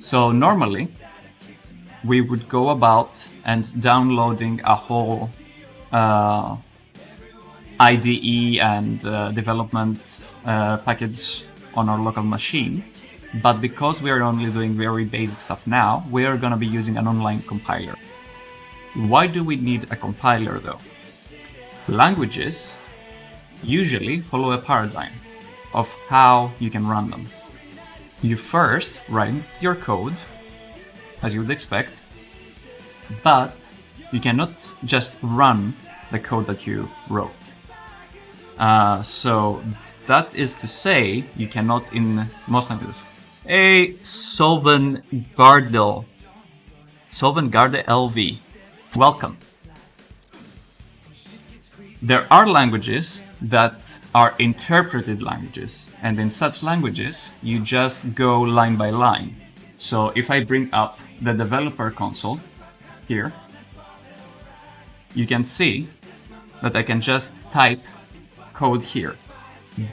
So normally, we would go about and downloading a whole IDE and development package on our local machine. But because we are only doing very basic stuff now, we are going to be using an online compiler. Why do we need a compiler though? Languages usually follow a paradigm of how you can run them. You first write your code, as you would expect, but you cannot just run the code that you wrote. So that is to say, you cannot in most languages. Hey, Solvengarde LV, welcome. There are languages that are interpreted languages, and in such languages, you just go line by line. So if I bring up the developer console here, you can see that I can just type code here.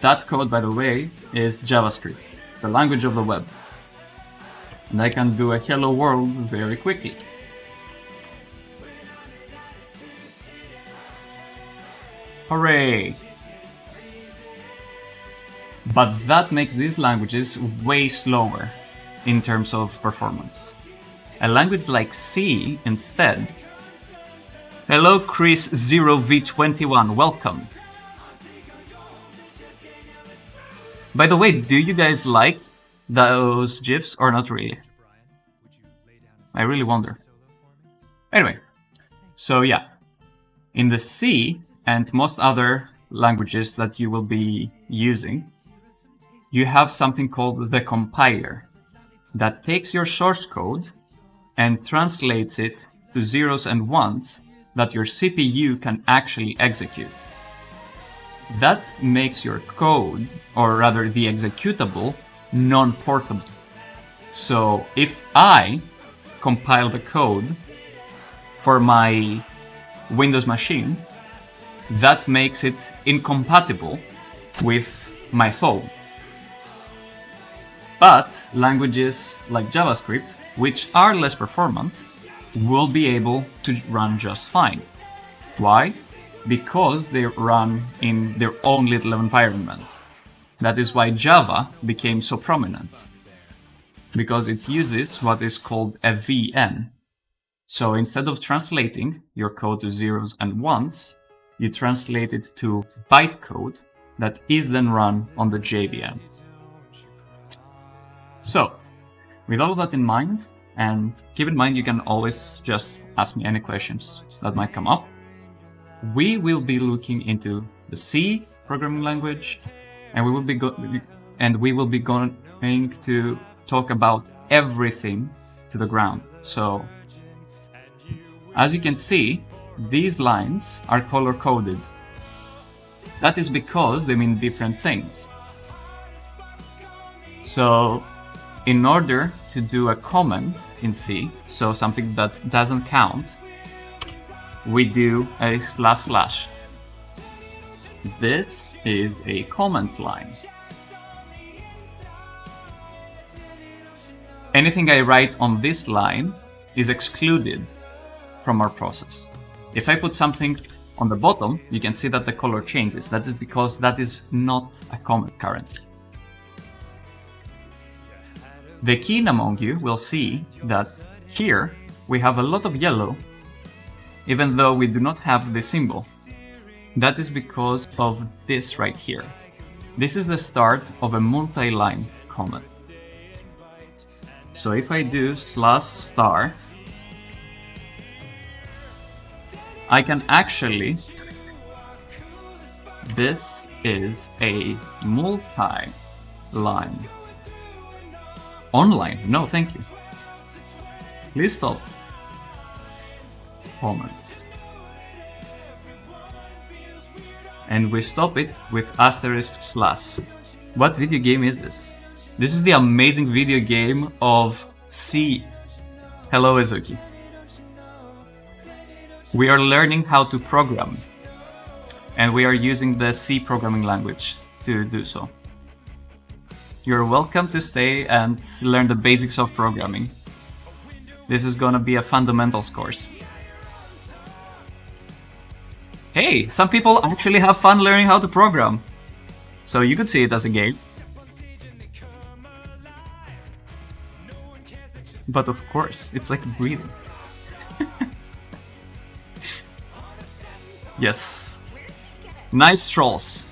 That code, by the way, is JavaScript, the language of the web. And I can do a hello world very quickly. Hooray! But that makes these languages way slower in terms of performance. A language like C instead. Hello Chris 0v21, welcome. By the way, do you guys like those GIFs or not really? I really wonder. Anyway, so yeah, in the C and most other languages that you will be using, you have something called the compiler that takes your source code and translates it to zeros and ones that your CPU can actually execute. That makes your code, or rather the executable, non-portable. So if I compile the code for my Windows machine, that makes it incompatible with my phone. But languages like JavaScript, which are less performant, will be able to run just fine. Why? Because they run in their own little environment. That is why Java became so prominent, because it uses what is called a VM. So instead of translating your code to zeros and ones, you translate it to bytecode that is then run on the JVM. So, with all of that in mind, and keep in mind you can always just ask me any questions that might come up, we will be looking into the C programming language, and we will be going to talk about everything to the ground. So, as you can see, these lines are color-coded. That is because they mean different things. So, in order to do a comment in C, so something that doesn't count, we do a // This is a comment line. Anything I write on this line is excluded from our process. If I put something on the bottom, you can see that the color changes. That is because that is not a comment currently. The keen among you will see that here we have a lot of yellow, even though we do not have the symbol. That is because of this right here. This is the start of a multi-line comment. So if I do /*, I can actually, this is a multi-line. Online, no thank you. Please stop. Comments. And we stop it with */. What video game is this? This is the amazing video game of C. Hello, Ezuki. We are learning how to program, and we are using the C programming language to do so. you're welcome to stay and learn the basics of programming. This is gonna be a fundamentals course. Hey, some people actually have fun learning how to program. So you could see it as a game. But of course, it's like breathing. Yes. Nice trolls.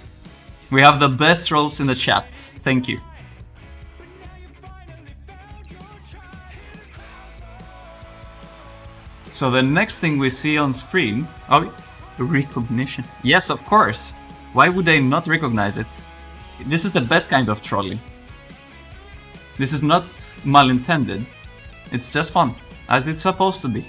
We have the best trolls in the chat. Thank you. So the next thing we see on screen... Oh, recognition. Yes, of course. Why would they not recognize it? This is the best kind of trolling. This is not malintended. It's just fun, as it's supposed to be.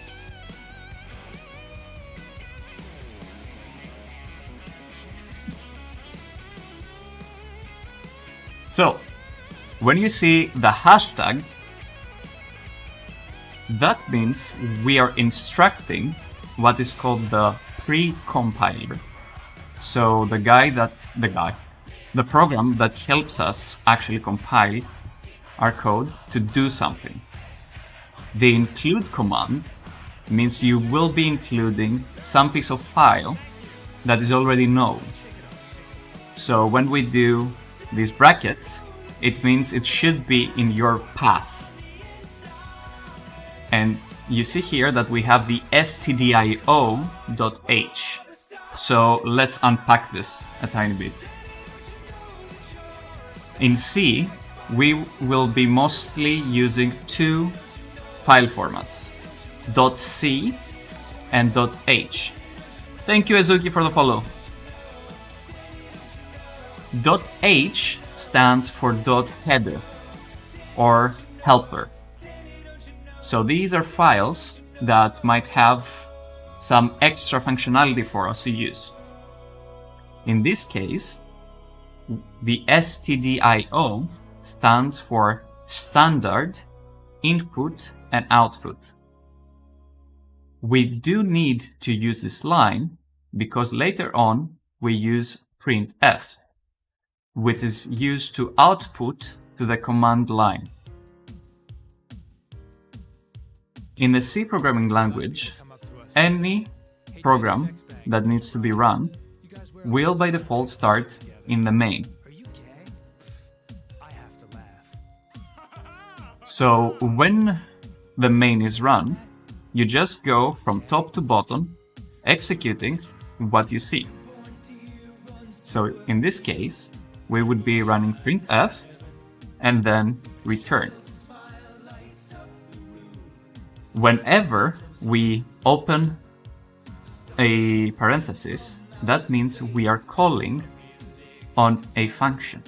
So, when you see the hashtag, that means we are instructing what is called the pre-compiler. So the program that helps us actually compile our code to do something. The include command means you will be including some piece of file that is already known. So when we do these brackets, it means it should be in your path. And you see here that we have the stdio.h. So let's unpack this a tiny bit. In C, we will be mostly using two file formats, .c and .h. Thank you, Ezuki, for the follow. .h stands for .header or helper. So these are files that might have some extra functionality for us to use. In this case, the stdio stands for standard input and output. We do need to use this line because later on we use printf, which is used to output to the command line. In the C programming language, any program that needs to be run will by default start in the main. So when the main is run, you just go from top to bottom, executing what you see. So in this case, we would be running printf and then return. Whenever we open a parenthesis, that means we are calling on a function.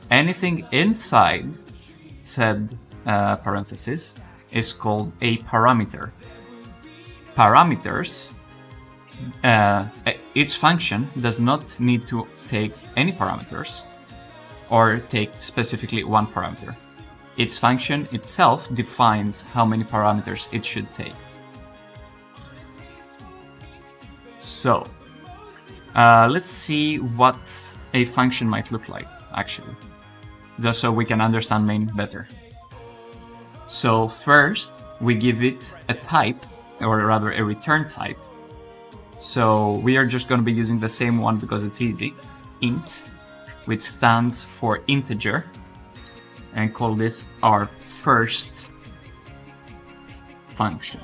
Anything inside said parenthesis is called a parameter. Parameters, each function does not need to take any parameters or take specifically one parameter. Its function itself defines how many parameters it should take. So, let's see what a function might look like, actually, just so we can understand main better. So first, we give it a type, or rather a return type. So we are just going to be using the same one because it's easy, int, which stands for integer, and call this our first function.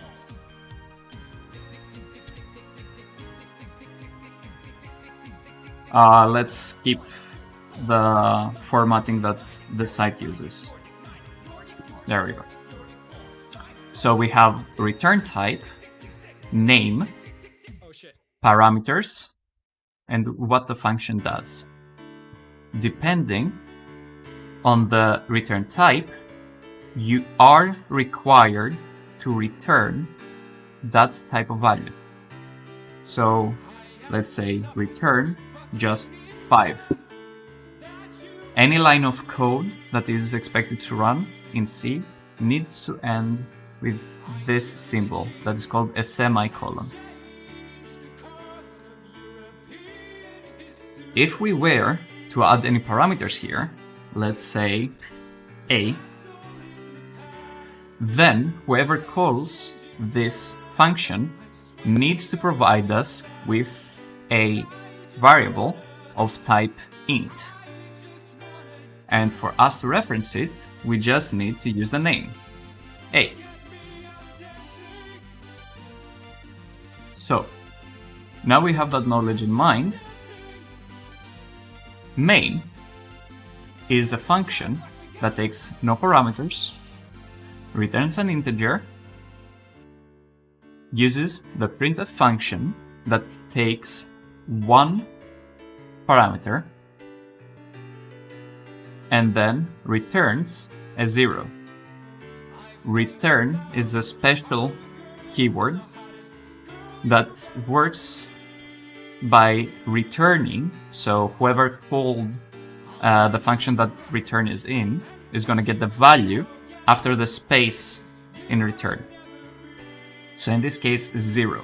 Let's skip the formatting that the site uses. There we go. So we have return type, name, parameters, and what the function does. Depending on the return type, you are required to return that type of value. So let's say return just 5. Any line of code that is expected to run in C needs to end with this symbol that is called a semicolon. If we were to add any parameters here, let's say a, then whoever calls this function needs to provide us with a variable of type int. And for us to reference it, we just need to use the name, a. So, now we have that knowledge in mind. Main is a function that takes no parameters, returns an integer, uses the printf function that takes one parameter, and then returns a 0. Return is a special keyword that works by returning, so whoever called the function that return is in is going to get the value after the space in return. So in this case, 0.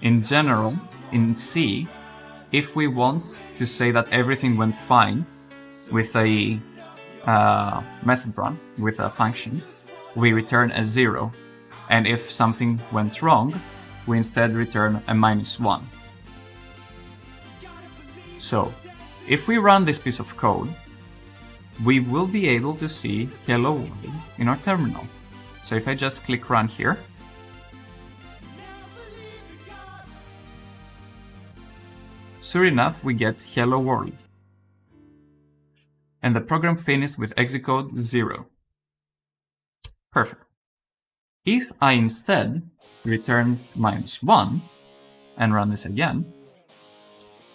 In general, in C, if we want to say that everything went fine with a method run, with a function, we return a 0. And if something went wrong, we instead return a -1. So, if we run this piece of code, we will be able to see hello world in our terminal. So if I just click run here, sure enough, we get hello world. And the program finished with exit code 0. Perfect. If I instead return -1 and run this again,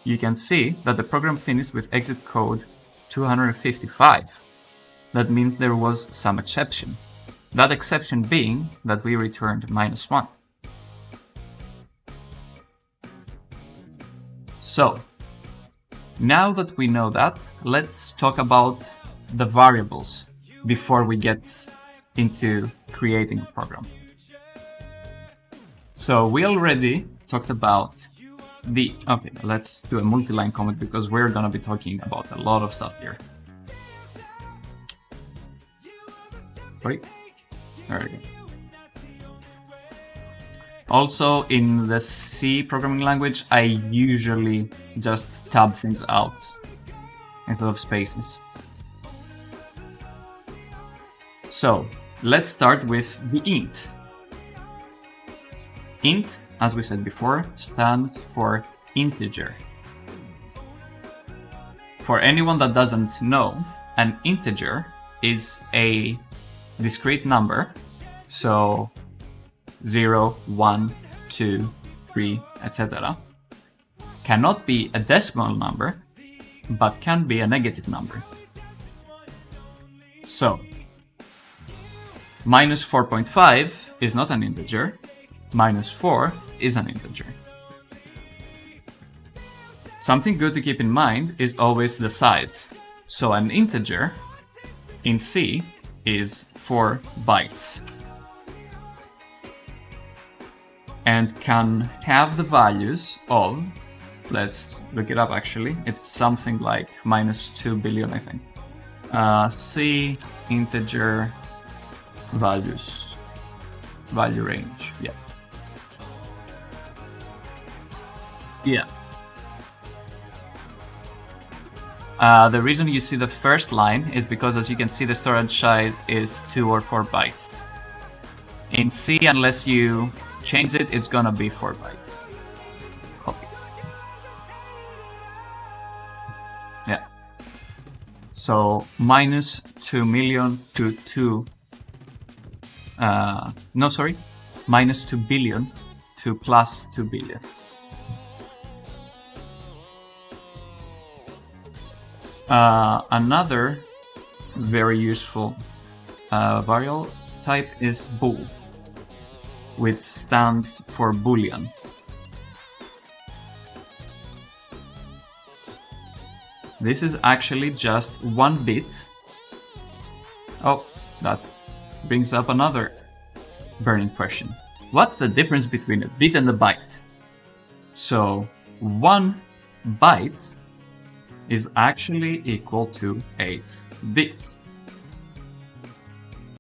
you can see that the program finished with exit code 255. That means there was some exception. That exception being that we returned -1. So, now that we know that, let's talk about the variables before we get into creating a program. So we already talked about okay, let's do a multi-line comment because we're gonna be talking about a lot of stuff here. Right? There we go. Also, in the C programming language, I usually just tab things out instead of spaces. So, let's start with the int. Int, as we said before, stands for integer. For anyone that doesn't know, an integer is a discrete number, so 0, 1, 2, 3, etc. Cannot be a decimal number, but can be a negative number. So, -4.5 is not an integer, -4 is an integer. Something good to keep in mind is always the size. So an integer in C is 4 bytes and can have the values of, let's look it up actually, it's something like -2 billion, I think. C integer values, value range, yeah. Yeah. The reason you see the first line is because, as you can see, the storage size is 2 or 4 bytes. In C, unless you change it, it's gonna be 4 bytes. Copy. Yeah. So -2 million to 2. No, sorry. -2 billion to +2 billion. Another very useful variable type is bool, which stands for boolean. This is actually just 1 bit. Oh, that brings up another burning question. What's the difference between a bit and a byte? So 1 byte is actually equal to 8 bits.